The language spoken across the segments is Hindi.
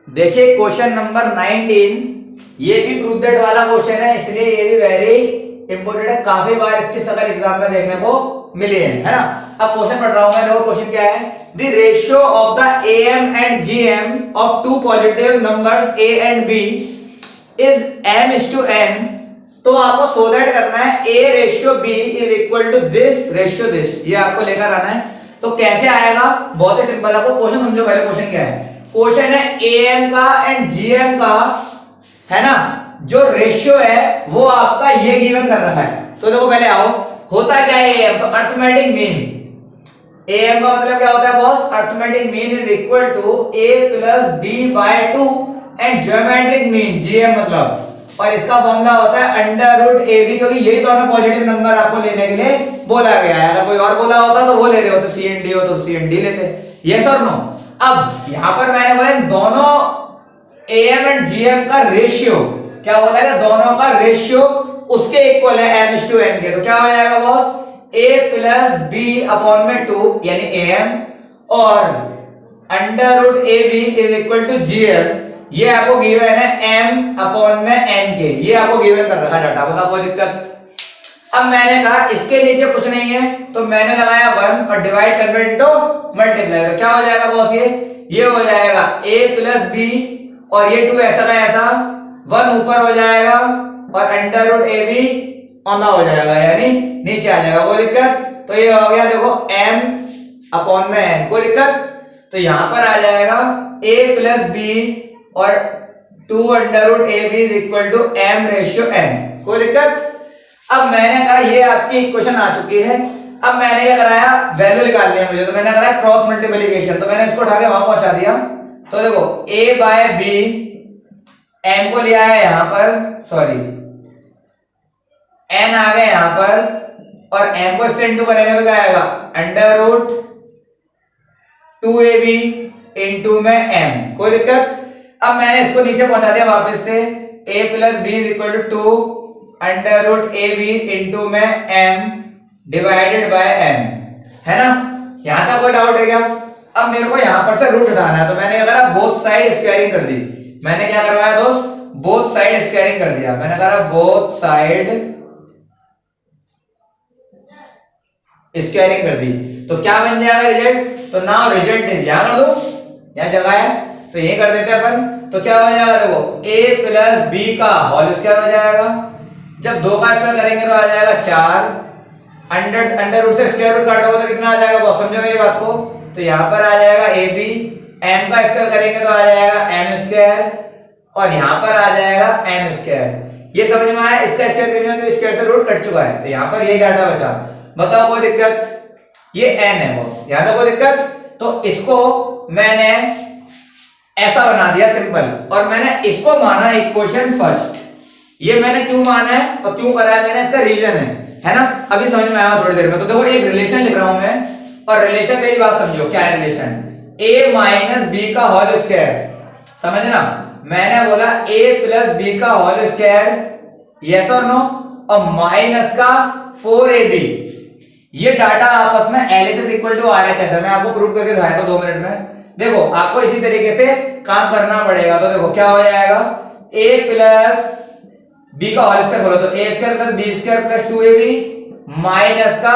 देखिए क्वेश्चन नंबर 19, ये भी प्रूफ दैट वाला क्वेश्चन है, इसलिए ये भी वेरी इंपोर्टेंट है। काफी बार इसकी शकल एग्जाम में देखने को मिली है ना। अब क्वेश्चन पढ़ रहा हूं मैं, देखो क्वेश्चन क्या है। The ratio of the M and GM of two positive numbers A and B is m:n। तो आपको सो दैट करना है a ratio b is equal to this ratio this, ये आपको लेकर आना है। तो कैसे आएगा, बहुत ही सिंपल। आपको क्वेश्चन समझो, पहले क्वेश्चन क्या है। क्वेश्चन है am का एंड gm का, है ना, जो रेशियो है वो आपका ये गिवन कर रखा है। तो देखो पहले आओ, होता क्या है am, तो अर्थमेटिक मीन। am का मतलब क्या होता है boss, arithmetic mean is equal to a plus b by 2 and geometric mean gm मतलब, और इसका फॉर्मूला होता है अंडर रूट ए बी, क्योंकि यही दोनों पॉजिटिव नंबर आपको लेने के लिए बोला गया है। अगर कोई और बोला होता तो वो ले रहे हो, तो सी एंड डी हो तो सी एंड डी लेते। यस और नो। अब यहां पर मैंने बोला दोनों एम एंड जीएम का रेशियो, क्या बोला है, दोनों का रेशियो उसके इक्वल है m:n के। तो क्या हो जाएगा boss, a plus B upon में 2 यानी am, और under root A B is equal to gm। ये आपको गिवन है m अपॉन में n के, ये आपको गिवन कर रखा है डाटा। बताओ कोई दिक्कत। अब मैंने कहा इसके नीचे कुछ नहीं है, तो मैंने लगाया 1 और डिवाइड कन्वर्ट इनटू मल्टीप्लाई। तो क्या हो जाएगा बॉस, ये हो जाएगा a प्लस b, और ये 2 ऐसा का ऐसा, 1 ऊपर हो जाएगा और अंडर रूट ए बी औंधा हो जाएगा, यानी नीचे आ जाएगा। कोई दिक्कत। तो ये हो गया देखो m अपॉन में n, कोई दिक्कत। तो यहां पर आ जाएगा a प्लस बी और 2 under root A B is equal to m ratio n, कोई दिक्कत। अब मैंने कहा ये आपकी इक्वेशन आ चुकी है। अब मैंने क्या कराया, वैल्यू निकालनी है मुझे, तो मैंने कराया क्रॉस मल्टीप्लिकेशन। तो मैंने इसको उठा के वहां पहुंचा दिया। तो देखो a बाय b, m को लिया है यहां पर, सॉरी n आ गया यहां पर, और m को इससे इंटू करेंगे तो क्या आएगा, अंडर रूट 2ab इंटू में m, कोई दिक्कत। अब मैंने इसको नीचे पहुंचा दिया वापस से, a plus B is equal to 2 under root A B into में m डिवाइडेड बाय n, है ना। यहां तक कोई डाउट है क्या। अब मेरे को यहां पर से रूट हटाना है, तो मैंने क्या करा, बोथ साइड स्क्वायरिंग कर दी। मैंने क्या करवाया दोस्त, बोथ साइड स्क्वायरिंग कर दिया। मैंने कहा बोथ साइड स्क्वायरिंग कर दी, तो क्या बन जाएगा रिजल्ट। तो नाउ रिजल्ट इज, यहां कर दो, यहां जगह है तो यही कर देते हैं अपन। तो क्या हो जाएगा देखो, a प्लस बी का होल स्क्वायर हो जाएगा। जब 2 का स्क्वायर करेंगे तो आ जाएगा 4, अंडर रूट से स्क्वायर रूट काटोगे तो कितना आ जाएगा, बहुत समझो मेरी बात को। तो यहां पर आ जाएगा ए बी, m का स्क्वायर करेंगे तो आ जाएगा m स्क्वायर, और यहां पर आ जाएगा n स्क्वायर। ये समझ में आया। इसका स्क्वायर करने में स्क्वायर से रूट कट चुका है, तो यहां पर यही डाटा बचा। बताओ कोई दिक्कत। ये n है बॉस, यहां तक कोई दिक्कत। तो इसको मैंने ऐसा बना दिया सिंपल, और मैंने इसको माना इक्वेशन फर्स्ट। ये मैंने क्यों माना है और क्यों करा है मैंने, इसका रीजन है ना। अभी समझ में आया थोड़ी देर में। तो देखो एक रिलेशन लिख रहा हूं मैं, और रिलेशन मेरी बात समझो क्या है रिलेशन, a माइनस बी का होल स्क्वायर, समझना। मैंने बोला a प्लस बी का होल स्क्वायर, यस और नो, और माइनस का 4ab। ये डाटा आपस में LHS इक्वल टू RHS है। मैं आपको प्रूव करके दिखाया था 2 मिनट में। देखो आपको इसी तरीके से काम करना पड़ेगा। तो देखो क्या हो जाएगा, a प्लस बी का होल स्क्वायर बोलो तो a square plus B square plus 2ab minus का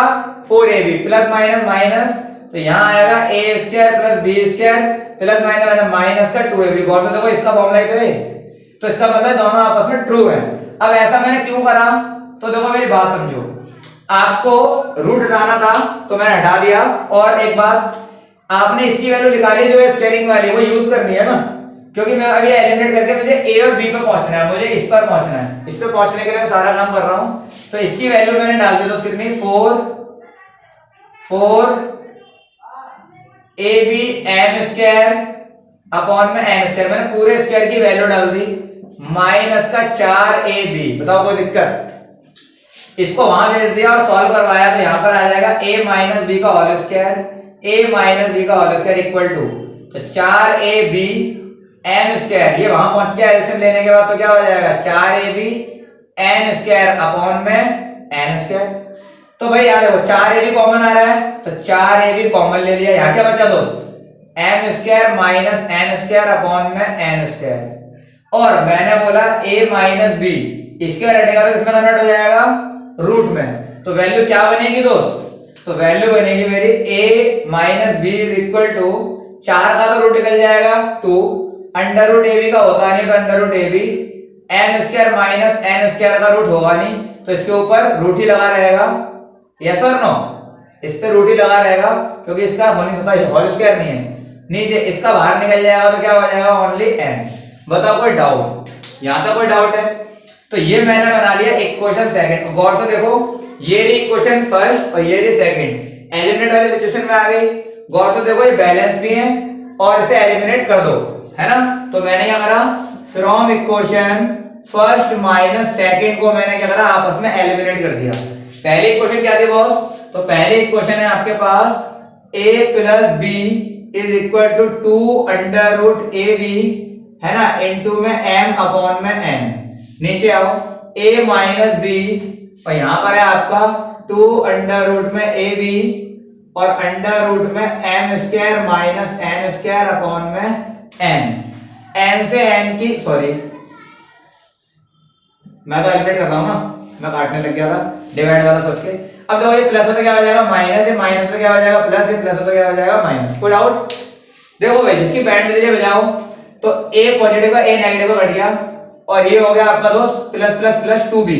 4ab, प्लस माइनस माइनस, तो यहां आएगा a square plus B square plus minus minus का 2ab। गौर से देखो इसका फॉर्मूला है, तो इसका मतलब दोनों आपस में ट्रू है। अब ऐसा मैंने क्यों करा, तो देखो मेरी बात समझो। आपको रूट हटाना था तो मैंने हटा दिया, और एक बात, आपने इसकी वैल्यू निकाली जो है स्क्वायरिंग वाली, वो यूज करनी है ना, क्योंकि मैं अभी एलिमिनेट करके मुझे a और b पे पहुंचना है, मुझे इस पर पहुंचना है। इस पे पहुंचने के लिए मैं सारा काम कर रहा हूं। तो इसकी वैल्यू मैंने डाल दी, तो कितनी 4 ab m स्क्वायर अपॉन में n स्क्वायर, मैंने पूरे स्क्वायर की वैल्यू डाल दी, माइनस का 4ab। बताओ कोई दिक्कत। इसको वहां भेज दिया और सॉल्व करवाया, तो यहां पर आ जाएगा a माइनस बी का whole square, a minus B का होल स्क्वायर इक्वल टू, तो 4ab n स्क्वायर। ये वहां पहुंच गया एलसीएम लेने के बाद, तो क्या हो जाएगा 4ab n स्क्वायर अपॉन में n स्क्वायर। तो भाई यार देखो 4ab कॉमन आ रहा है, तो 4ab कॉमन ले लिया। यहां क्या बचा दोस्त, M square minus N square upon में एन स्क्वायर। और मैंने बोला a माइनस बी, इसके हटेगा तो इसमें कन्वर्ट हो जाएगा रूट में। तो वैल्यू क्या बनेगी दोस्त? तो वैल्यू बनेगी मेरी a minus B is equal to 4 का तो रूट निकल जाएगा 2, अंडर रूट ए बी का होता नहीं तो under root A B, M square minus N square का रूट होगा नहीं तो इसके ऊपर रूट ही लगा रहेगा। यस और नो? इस पे रूट ही लगा रहेगा क्योंकि इसका होल स्क्वायर नहीं है। नीचे इसका बाहर निकल जाएगा तो क्या हो जाएगा? Only an. बताओ कोई डाउट? यहां तक कोई डाउट है? तो ये मैंने बना लिया इक्वेशन सेकंड। गौर से देखो, ये रही इक्वेशन फर्स्ट और ये रही सेकंड। एलिमिनेट वाली सिचुएशन में आ गई। गौर से देखो, ये बैलेंस भी है और इसे एलिमिनेट कर दो, है ना? तो मैंने क्या करा, from equation first minus second को मैंने क्या करा, आपस में एलिमिनेट कर दिया। पहली इक्वेशन क्या थी बॉस? तो पहली इक्वेशन है आपके पास a plus B is equal to 2 under root A B, है ना, इनटू में m अपॉन में n। नीचे आओ, a माइनस बी और यहां पर है आपका 2 अंडर रूट में ए बी और अंडर रूट में m square minus n square upon में n। n से n की, सॉरी मैं तो एलिमिनेट कर रहा हूं ना, मैं काटने लग गया था डिवाइड वाला सोच के। अब देखो, ये प्लस होता क्या हो जाएगा माइनस, ये माइनस तो क्या हो जाएगा प्लस, ये प्लस होता क्या हो जाएगा माइनस। कोई डाउट? देखो भाई, जिसकी बैंड दीजिए बजाओ तो a पॉजिटिव का a नेगेटिव का घट गया और ये हो गया आपका दोस्त प्लस प्लस प्लस 2b।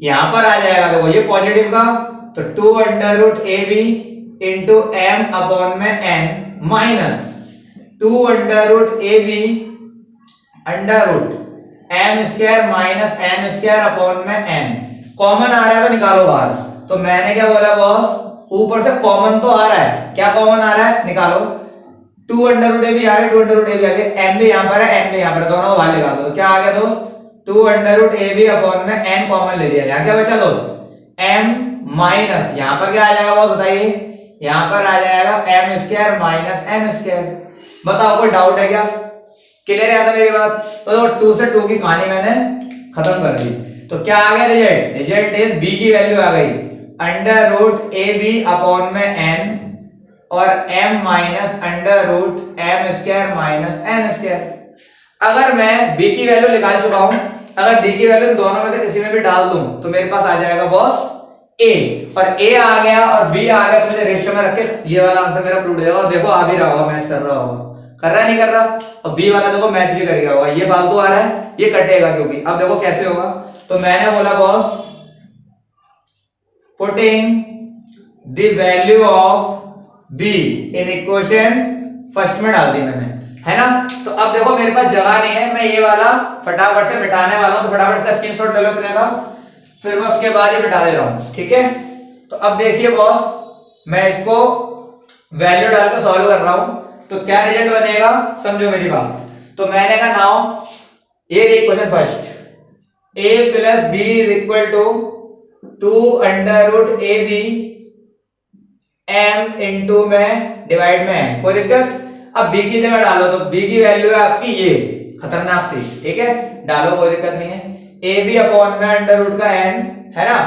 यहां पर आ जाएगा देखो ये पॉजिटिव का तो 2 under root A B into M upon में n minus 2 under root A B under root M square minus N square upon में n। कॉमन आ रहा है तो निकालो बाहर। तो मैंने क्या बोला बॉस, ऊपर से कॉमन तो आ रहा है, क्या कॉमन आ रहा है निकालो। 2 अंडर रूट ए भी आ गया, 2 अंडर रूट ए भी आ गया, m भी यहां पर है n भी यहां पर है, दोनों बाहर निकाल दो। तो क्या आ गया दोस्त, 2 under root A B upon में n कॉमन ले लिया। यहां क्या बचा दोस्त, m माइनस यहां पर क्या आ जाएगा बॉस बताइए, यहां पर आ जाएगा m square minus n square. बताओ कोई डाउट है क्या? क्लियर है मेरी बात? तो 2 से 2 की कहानी मैंने खत्म कर दी। तो क्या आ गया रिजल्ट? रिजल्ट इज b की वैल्यू आ गई under root A B upon में n और m minus under root M square minus N square. अगर मैं b की वैल्यू निकाल चुका हूं, अगर b की वैल्यू दोनों में से किसी में भी डाल दूं तो मेरे पास आ जाएगा बॉस a, और a आ गया और b आ गया तो मुझे रेशियो में रख के ये वाला आंसर मेरा प्रूव हो जाएगा। देखो आ भी रहा होगा, मैच कर रहा होगा, कर रहा है नहीं कर रहा, और b वाला देखो मैच भी कर गया होगा। ये फालतू आ रहा है, ये कटेगा क्योंकि। अब देखो कैसे होगा, तो मैंने बोला boss putting the value of b in equation first में डाल दी मैंने, है ना। तो अब देखो मेरे पास जगह नहीं है, मैं ये वाला फटाफट से मिटाने वाला हूं, तो फटाफट से स्क्रीनशॉट ले लो अपने का, फिर मैं उसके बाद ये मिटा दे रहा हूं, ठीक है। तो अब देखिए बॉस, मैं इसको वैल्यू डाल के सॉल्व कर रहा हूं, तो क्या रिजल्ट बनेगा समझो मेरी बात। तो मैंने कहा नाउ ये equation first, a plus B is equal to 2 under root A B m into में डिवाइड में n। कोई दिक्कत? अब b की जगह डालो तो b की वैल्यू है आपकी ये खतरनाक सी, ठीक है, डालो कोई दिक्कत नहीं है। a b अपॉन में अंडर रूट का n, है ना,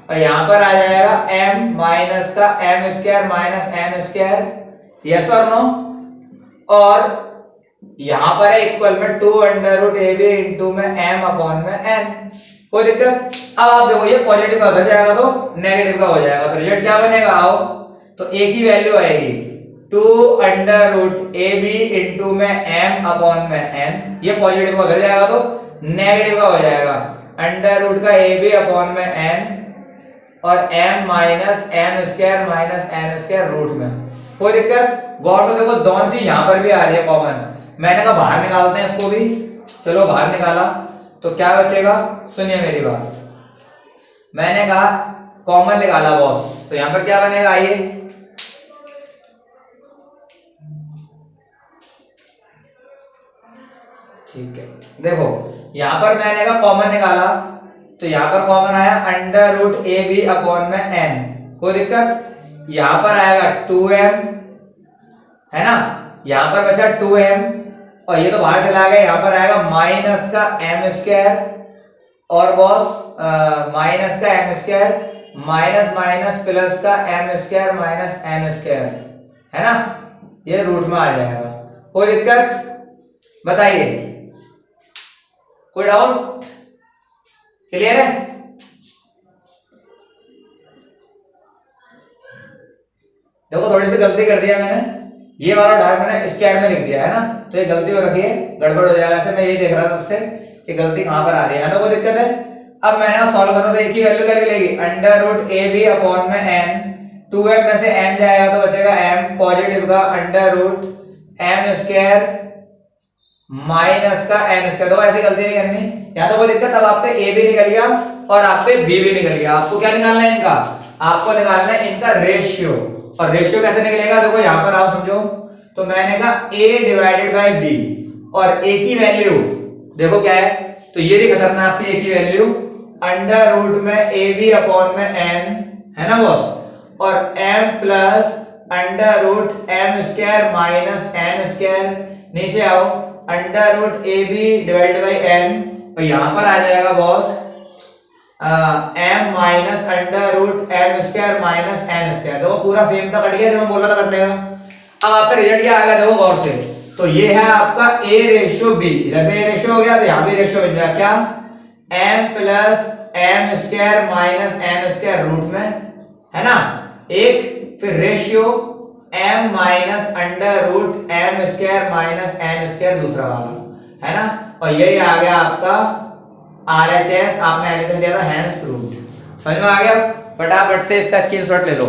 और यहां पर आ जाएगा m माइनस का m square minus n square, yes और नो। और यहां पर है इक्वल में 2 under root A B into में m अपॉन में n। कोई दिक्कत? अब आप देखो ये पॉजिटिव का उधर जाएगा तो नेगेटिव का हो जाएगा, तो रिजल्ट क्या बनेगा, आओ तो a की वैल्यू आएगी 2 under root A B into में m अपॉन में n। ये पॉजिटिव का उधर जाएगा तो नेगेटिव का हो जाएगा अंडर रूट का ए बी अपॉन में n और m minus m square minus n square root में। कोई दिक्कत? गौर से देखो दोनों चीज यहां पर भी आ रही है कॉमन। मैंने कहा बाहर निकालते हैं इसको भी, चलो बाहर निकाला तो क्या बचेगा, सुनिए मेरी बात। मैंने कहा कॉमन निकाला बॉस, तो यहां पर क्या बनेगा, आइए ठीक है। देखो यहां पर मैंने कहा कॉमन निकाला तो यहां पर कॉमन आया under root A B upon में n। कोई दिक्कत? यहां पर आएगा 2m, है ना, यहां पर बचा 2m और ये तो बाहर चला गया, यहां पर आएगा माइनस का m स्क्वायर और बॉस माइनस का m square minus minus plus का m square minus n square, है ना, ये रूट में आ जाएगा। कोई दिक्कत बताइए, कोई डाउट? क्लियर है? देखो थोड़ी सी गलती कर दिया मैंने, ये वाला डायरेक्ट मैंने स्क्वायर में लिख दिया है ना, तो ये गलती हो रखी है, गड़बड़ हो जाएगा। ऐसे मैं ये देख रहा था सबसे कि गलती कहां पर आ रही है ना, कोई दिक्कत है? अब मैंने सॉल्व करना तो एक ही वैल्यू करके लेगी, under root A B upon में एन, 2m में से m जाएगा तो बचेगा m पॉजिटिव का under root m square minus का n स्क्वायर। देखो ऐसी गलती नहीं करनी, या तो कोई दिक्कत। अब आप पे a भी निकल गया और आप पे b भी निकल गया, आपको क्या निकालना है इनका? आपको निकालना है इनका रेशियो। और रेशियो कैसे निकलेगा? देखो यहां पर आओ समझो, तो मैंने कहा a डिवाइडेड बाय b, और a की वैल्यू देखो क्या है, तो ये भी खतरनाक सी a की वैल्यू अंडर रूट में a b अपॉन में n है ना बॉस, और m plus under root m square minus n square. नीचे आओ, under root A B divided by n, तो यहां पर आ जाएगा boss m minus under root m square minus n square. देखो पूरा सेम था, कट गया जो मैं बोला था कटने का। अब आपका रिजल्ट क्या आएगा देखो गौर से, तो ये है आपका a रेशियो b, जैसे a रेशियो हो गया तो यहां भी रेशियो बन जाएगा क्या, m प्लस m square minus n square root में, है ना एक, फिर ratio m minus under root m square minus n square दूसरा वाला, है ना। और यही आ गया आपका RHS, आपने एलएचएस लिया था, हैंस प्रूव्ड। समझ में आ गया? फटाफट से इसका स्क्रीनशॉट ले लो।